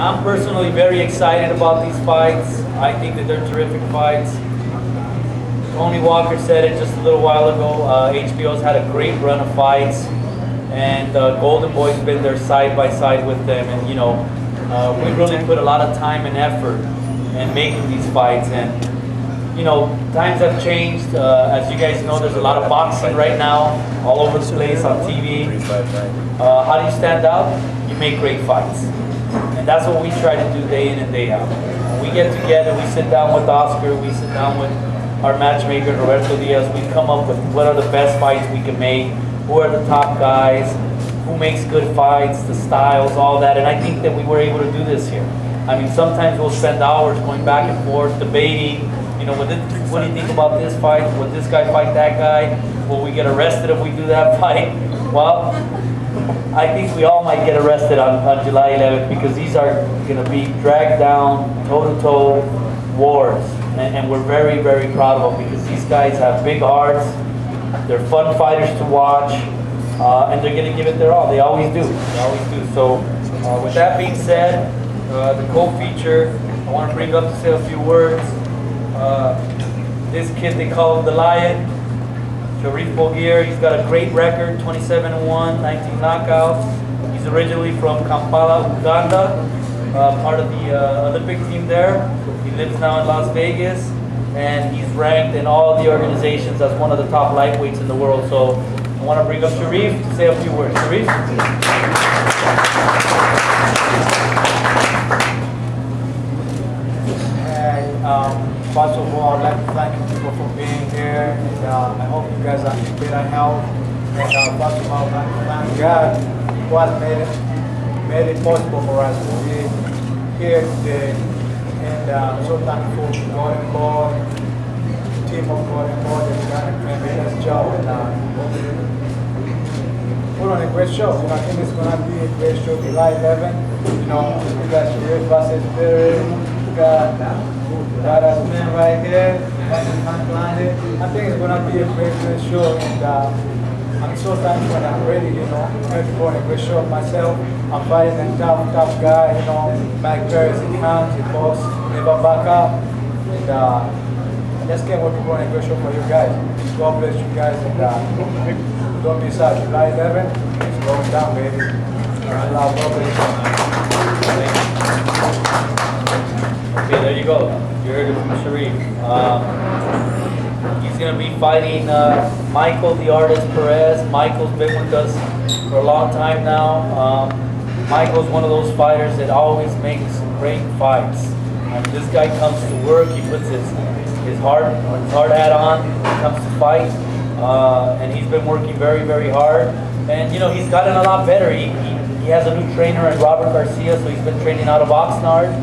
I'm personally very excited about these fights. I think that they're terrific fights. Tony Walker said it just a little while ago. HBO's had a great run of fights, and Golden Boy's been there side by side with them. And we really put a lot of time and effort in making these fights. And times have changed. As you guys know, there's a lot of boxing right now, all over the place on TV. How do you stand out? You make great fights. And that's what we try to do day in and day out. We get together, we sit down with Oscar, we sit down with our matchmaker, Roberto Diaz. We come up with what are the best fights we can make, who are the top guys, who makes good fights, the styles, all that. And I think that we were able to do this here. I mean, sometimes we'll spend hours going back and forth, debating, what do you think about this fight? Would this guy fight that guy? Will we get arrested if we do that fight? Well, I think we all might get arrested on July 11th, because these are going to be dragged down, toe-to-toe wars. And we're very, very proud of them, because these guys have big hearts. They're fun fighters to watch, and they're going to give it their all. They always do. They always do. So with that being said, the co-feature, I want to bring up to say a few words. This kid, they call him the Lion, Sharif Bogier. He's got a great record, 27-1, 19 knockouts. He's originally from Kampala, Uganda, part of the Olympic team there. He lives now in Las Vegas, and he's ranked in all the organizations as one of the top lightweights in the world. So I want to bring up Sharif to say a few words. Sharif? First of all, I'd like to thank you people for being here, and I hope you guys are in better health. And first of all, thank God who has made it possible for us to be here today. And I'm so thankful to Golden Boy, the team of Golden Boy. They've done a tremendous job, and put on a great show. I think it's going to be a great show. July 11. We got Sharif versus Berry. We got that man right here. I think it's going to be a great show. And I'm so thankful, and I'm ready, ready for a great show myself. I'm fighting a tough guy, Mike Perez, he comes, he boss, never back up. And I just can't wait to put on a great show for you guys. God bless you guys, and don't miss out. July 11th, it's going down, baby. I love Okay, there you go. You heard it from Sharif. He's going to be fighting Michael, the artist, Perez. Michael's been with us for a long time now. Michael's one of those fighters that always makes great fights. This guy comes to work, he puts his hard hat on, he comes to fight, and he's been working very, very hard. And he's gotten a lot better. He has a new trainer in Robert Garcia, so he's been training out of Oxnard.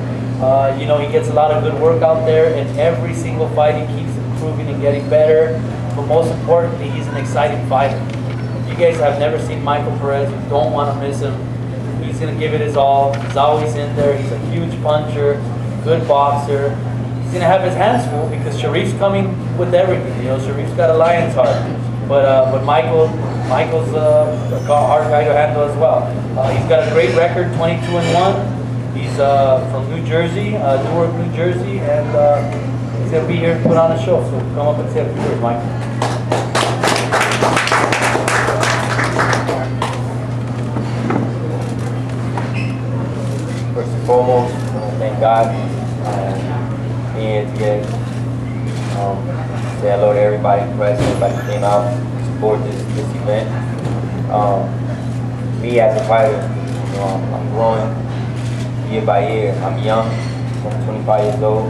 He gets a lot of good work out there, and every single fight he keeps improving and getting better. But most importantly, he's an exciting fighter. If you guys have never seen Michael Perez, you don't want to miss him. He's going to give it his all. He's always in there. He's a huge puncher, good boxer. He's going to have his hands full, because Sharif's coming with everything. Sharif's got a lion's heart. But Michael's a hard guy to handle as well. He's got a great record, 22-1. He's from New Jersey, Newark, New Jersey, and he's going to be here to put on a show. So come up and say a few words, Mike. First and foremost, thank God being here today. Say hello to everybody present, everybody who came out to support this event. Me as a fighter, I'm growing year by year. I'm young, I'm 25 years old,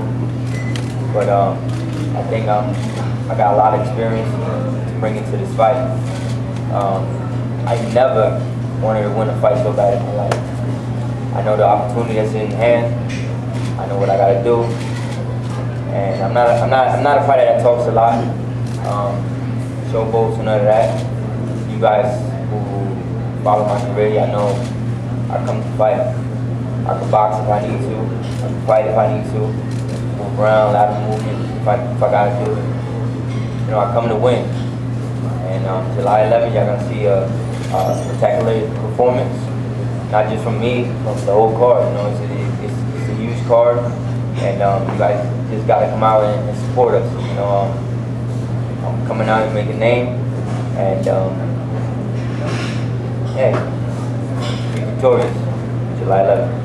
but I think I got a lot of experience to bring into this fight. I never wanted to win a fight so bad in my life. I know the opportunity that's in hand. I know what I gotta do, and I'm not a fighter that talks a lot. Showboats and none of that. You guys who follow my career, I know I come to fight. I can box if I need to. I can fight if I need to. Move around, lateral movement if I gotta do it. I come to win. And July 11th, y'all gonna see a spectacular performance. not just from me, from the whole card. You know, it's a huge card, and you guys just got to come out and support us. You know, I'm coming out and make a name, and hey, be victorious, July 11th.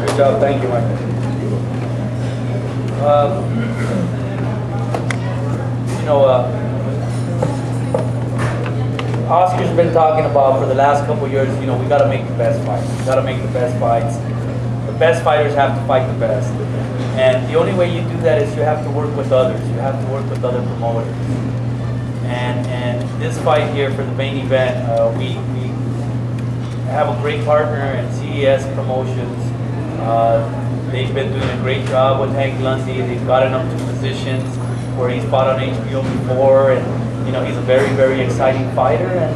Good job, thank you, Mike. Oscar's been talking about for the last couple of years, we got to make the best fights. We got to make the best fights. The best fighters have to fight the best. And the only way you do that is you have to work with others. You have to work with other promoters. And this fight here for the main event, we have a great partner in CES Promotions. They've been doing a great job with Hank Lundy. They've gotten him to positions where he's fought on HBO before, and he's a very, very exciting fighter. And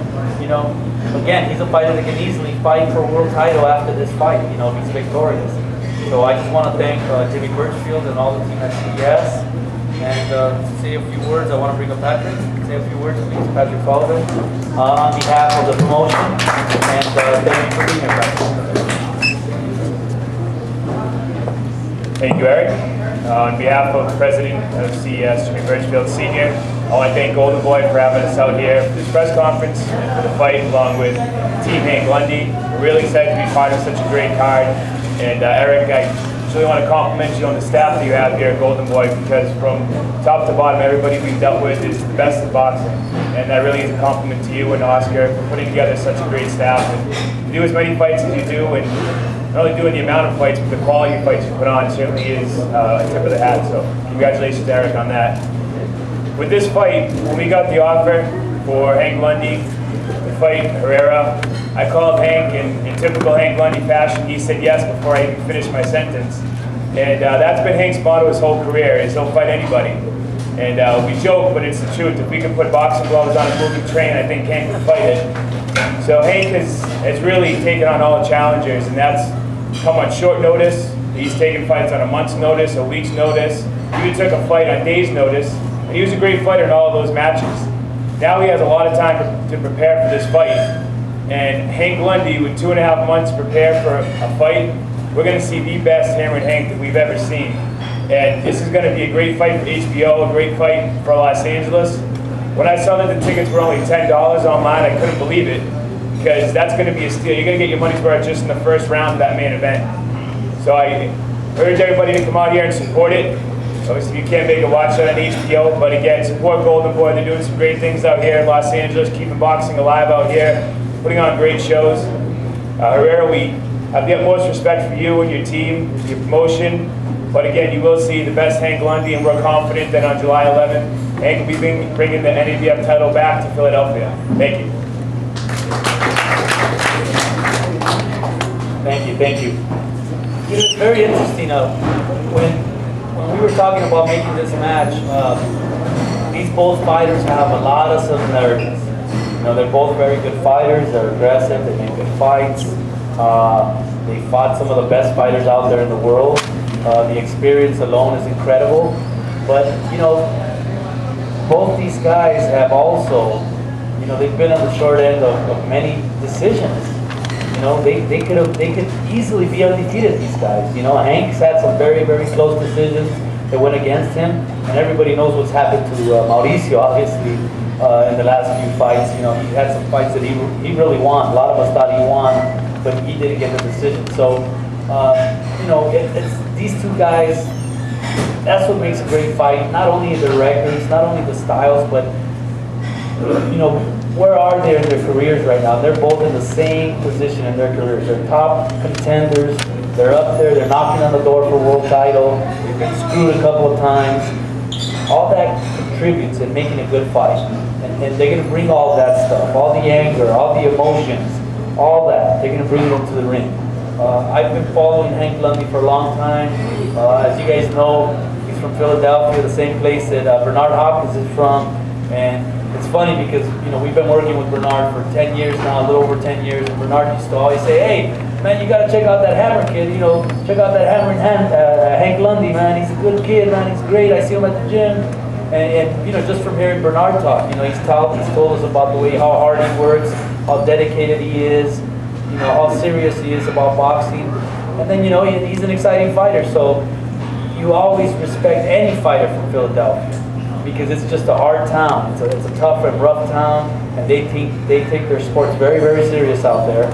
again, he's a fighter that can easily fight for a world title after this fight. If he's victorious. So I just want to thank Jimmy Birchfield and all the team at CES. And to say a few words, I want to bring up Patrick. Say a few words, please, Patrick Sullivan, on behalf of the promotion. And thank you for being here, Patrick. Thank you, Eric. On behalf of the president of CES, Jimmy Birchfield Sr., I want to thank Golden Boy for having us out here for this press conference and for the fight, along with Team Hank Lundy. We're really excited to be part of such a great card. And Eric, I really want to compliment you on the staff that you have here at Golden Boy, because from top to bottom, everybody we've dealt with is the best in boxing. And that really is a compliment to you and Oscar for putting together such a great staff. And to do as many fights as you do, and not only doing the amount of fights, but the quality of fights you put on certainly is a tip of the hat. So congratulations, Eric, on that. With this fight, when we got the offer for Hank Lundy to fight Herrera, I called Hank in typical Hank Lundy fashion. He said yes before I even finished my sentence. And that's been Hank's motto his whole career, is he'll fight anybody. And we joke, but it's the truth. If we could put boxing gloves on a moving train, I think Hank would fight it. So Hank has really taken on all the challengers, and that's come on short notice. He's taken fights on a month's notice, a week's notice. He even took a fight on days' notice. And he was a great fighter in all of those matches. Now he has a lot of time to prepare for this fight. And Hank Lundy, with 2.5 months to prepare for a fight, we're going to see the best Hammered Hank that we've ever seen. And this is going to be a great fight for HBO, a great fight for Los Angeles. When I saw that the tickets were only $10 online, I couldn't believe it, because that's going to be a steal. You're going to get your money's worth just in the first round of that main event. So I urge everybody to come out here and support it. Obviously, if you can't make it, watch it on HBO. But again, support Golden Boy. They're doing some great things out here in Los Angeles, keeping boxing alive out here, putting on great shows. Herrera, we have the utmost respect for you and your team, your promotion. But again, you will see the best Hank Lundy, and we're confident that on July 11th, Hank will be bringing the NABF title back to Philadelphia. Thank you. Thank you. It's very interesting. When we were talking about making this match, these both fighters have a lot of similarities. They're both very good fighters. They're aggressive. They make good fights. They fought some of the best fighters out there in the world. The experience alone is incredible. But both these guys have also, they've been on the short end of many decisions. They could easily be undefeated, these guys. Hank's had some very, very close decisions that went against him, and everybody knows what's happened to Mauricio, obviously, in the last few fights. He had some fights that he really won. A lot of us thought he won, but he didn't get the decision. So, it's these two guys. That's what makes a great fight. Not only the records, not only the styles, but where are they in their careers right now? They're both in the same position in their careers. They're top contenders. They're up there. They're knocking on the door for a world title. They've been screwed a couple of times. All that contributes in making a good fight. And they're going to bring all that stuff, all the anger, all the emotions, all that. They're going to bring it into the ring. I've been following Hank Lundy for a long time. As you guys know, he's from Philadelphia, the same place that Bernard Hopkins is from. And it's funny because, we've been working with Bernard for 10 years now, a little over 10 years, and Bernard used to always say, hey, man, you got to check out that Hammer kid, check out that Hammer Hank Lundy, man. He's a good kid, man. He's great. I see him at the gym. And you know, just from hearing Bernard talk, you know, he's told us about the way how hard he works, how dedicated he is, you know, how serious he is about boxing. And then, you know, he's an exciting fighter, so you always respect any fighter from Philadelphia because it's just a hard town. It's a tough and rough town, and they take their sports very, very serious out there.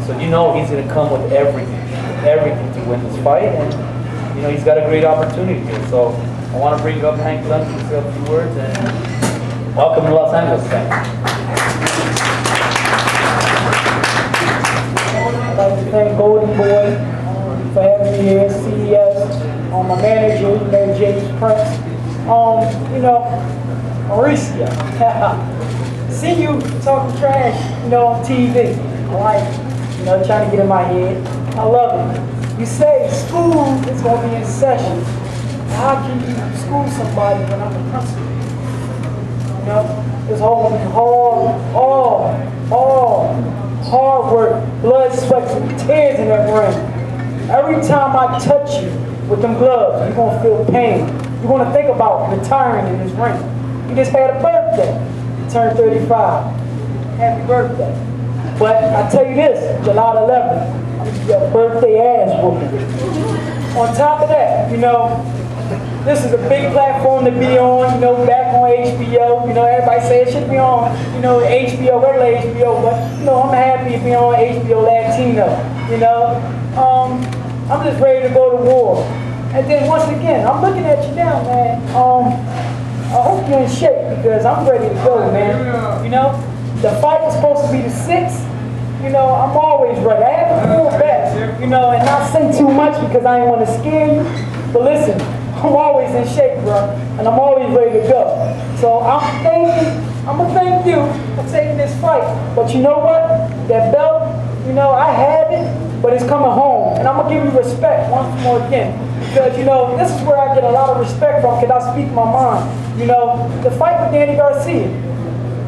So you know he's going to come with everything to win this fight, and you know he's got a great opportunity here. So I want to bring up Hank Lundy to say a few words, and welcome to Los Angeles. I'd like to thank Golden Boy for having me here, CES, my manager, James Prince. You know, Mauricio, see you talking trash, you know, on TV. I like it, you know, trying to get in my head. I love it. You say school is going to be in session. How can you school somebody when I'm a principal? You know, it's all hard work, blood, sweat, and tears in that ring. Every time I touch you with them gloves, you're going to feel pain. You're going to think about retiring in this ring. You just had a birthday. You turned 35. Happy birthday. But I tell you this, July 11th, I'm going to give you a birthday ass whooping. On top of that, you know, this is a big platform to be on, you know, back on HBO. You know, everybody say it should be on, you know, HBO, regular HBO, but, you know, I'm happy to be on HBO Latino, you know. I'm just ready to go to war. And then once again, I'm looking at you now, man. I hope you're in shape because I'm ready to go, man. You know, the fight was supposed to be the 6th. You know, I'm always ready. I have to pull back, you know, and not say too much because I ain't want to scare you. But listen, I'm always in shape, bro, and I'm always ready to go. So I'm gonna thank you for taking this fight. But you know what? That belt, you know, I have it, but it's coming home. And I'm gonna give you respect once more again. Because, you know, this is where I get a lot of respect from because I speak my mind. You know, the fight with Danny Garcia,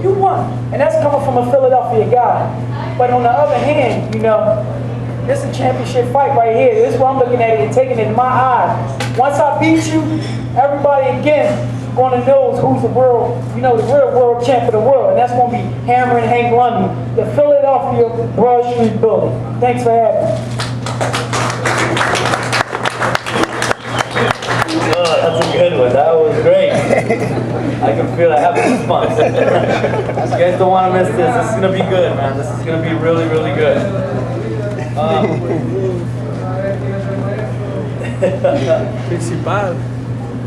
you won. And that's coming from a Philadelphia guy. But on the other hand, you know, this is a championship fight right here. This is what I'm looking at it and taking it in my eyes. Once I beat you, everybody again going to know who's the world, you know, the real world champ of the world. And that's going to be hammering Hank Lundy, the Philadelphia Broad Street building. Thanks for having me. Oh, that's a good one. That was great. I can feel I have goosebumps. You guys don't want to miss this. This is going to be good, man. This is going to be really, really good.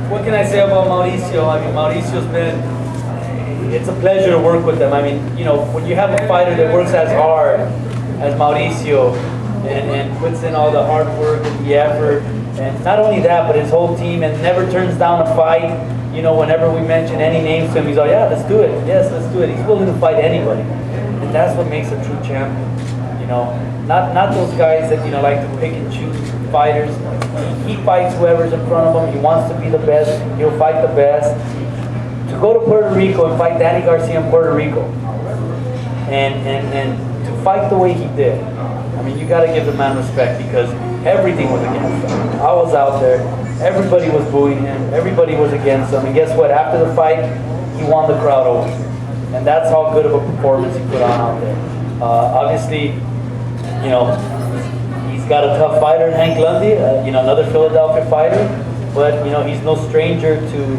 What can I say about Mauricio? I mean, Mauricio's been, it's a pleasure to work with him. I mean, you know, when you have a fighter that works as hard as Mauricio and puts in all the hard work and the effort, and not only that, but his whole team, and never turns down a fight. You know, whenever we mention any names to him, he's like, yeah, let's do it. Yes, let's do it. He's willing to fight anybody. And that's what makes a true champion. You know, not those guys that, you know, like to pick and choose fighters. He fights whoever's in front of him. He wants to be the best. He'll fight the best. To go to Puerto Rico and fight Danny Garcia in Puerto Rico and to fight the way he did, I mean, you got to give the man respect because everything was against him. I was out there. Everybody was booing him. Everybody was against him. And guess what? After the fight, he won the crowd over. And that's how good of a performance he put on out there. Obviously, you know, he's got a tough fighter in Hank Lundy, you know, another Philadelphia fighter. But, you know, he's no stranger to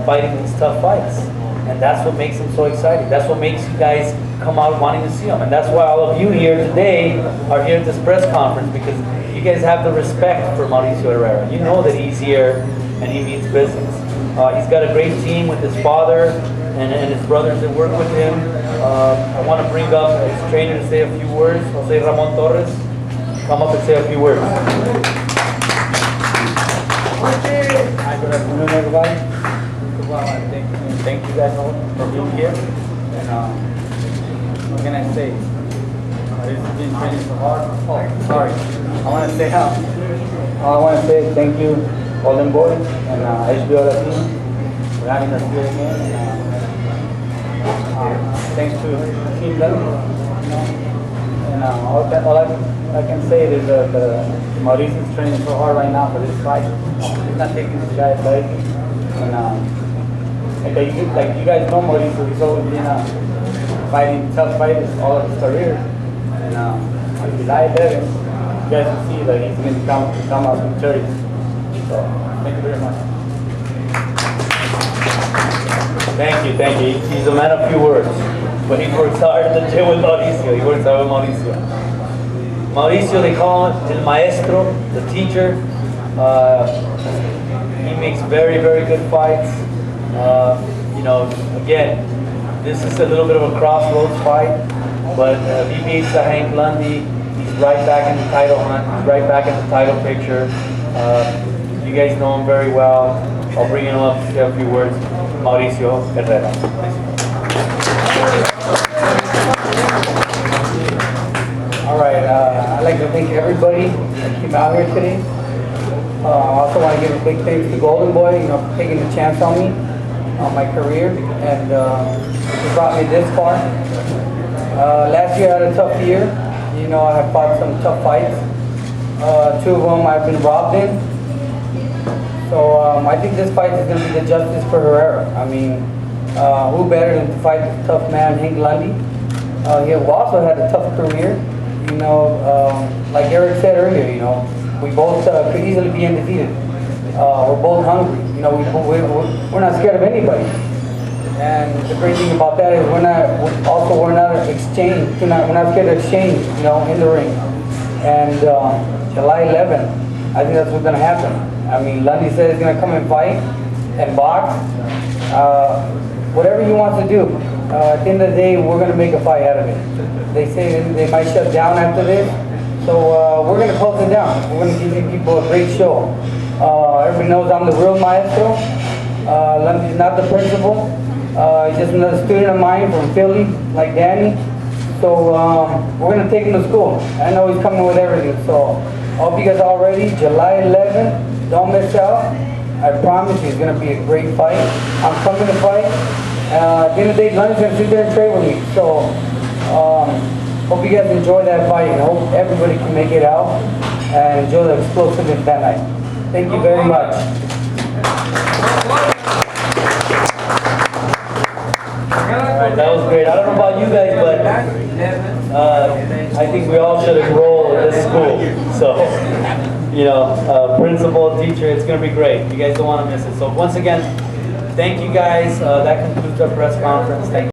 fighting these tough fights. And that's what makes him so exciting. That's what makes you guys come out wanting to see him. And that's why all of you here today are here at this press conference, because you guys have the respect for Mauricio Herrera. You know that he's here and he means business. He's got a great team with his father and his brothers that work with him. I want to bring up his trainer to say a few words. Jose Ramon Torres, come up and say a few words. Hi, good afternoon, everybody. Thank you guys all for being here. And what can I say? This has been training so hard. Oh, sorry. I want to say thank you, Golden Boy and HBO Latino for having us here again. Thanks to Team Lundy. And all I can say is that Mauricio's training so hard right now for this fight. He's not taking this guy lightly. And like you guys know Mauricio, he's always been fighting tough fighters all of his career. And on July 11th, you guys will see that he's going to come out victorious. So, thank you very much. Thank you. He's a man of few words, but he works hard at the gym with Mauricio. He works hard with Mauricio. Mauricio, they call him El Maestro, the teacher. He makes very, very good fights. You know, again, this is a little bit of a crossroads fight, but if he beats Hank Lundy, he's right back in the title hunt. He's right back in the title picture. You guys know him very well. I'll bring him up to say a few words. Mauricio Herrera. All right, I'd like to thank everybody that came out here today. I also want to give a big thanks to Golden Boy, you know, for taking a chance on me, on my career, and he brought me this far. Last year I had a tough year. You know, I have fought some tough fights. 2 of them I've been robbed in. So I think this fight is going to be the justice for Herrera. I mean, who better than to fight this tough man, Hank Lundy? He also had a tough career. You know, like Eric said earlier, you know, we both could easily be undefeated. We're both hungry. You know, we're not scared of anybody. And the great thing about that is we're not exchange. We're not scared to exchange. You know, in the ring. And July 11th, I think that's what's going to happen. I mean, Lundy said he's going to come and fight and box. Whatever he wants to do. At the end of the day, we're going to make a fight out of it. They say they might shut down after this. So we're going to close it down. We're going to give you people a great show. Everybody knows I'm the real maestro. Lundy's not the principal. He's just another student of mine from Philly, like Danny. So we're going to take him to school. I know he's coming with everything. So I hope you guys are all ready. July 11th. Don't miss out. I promise you it's going to be a great fight. I'm coming to fight. At the end of the day, Lundy's going to sit there and trade with me. So hope you guys enjoy that fight, and hope everybody can make it out and enjoy the explosiveness that night. Thank you very much. Alright, that was great. I don't know about you guys, but I think we all should enroll in this school. So, you know, principal, teacher, it's going to be great. You guys don't want to miss it. So once again, thank you guys. That concludes our press conference. Thank you.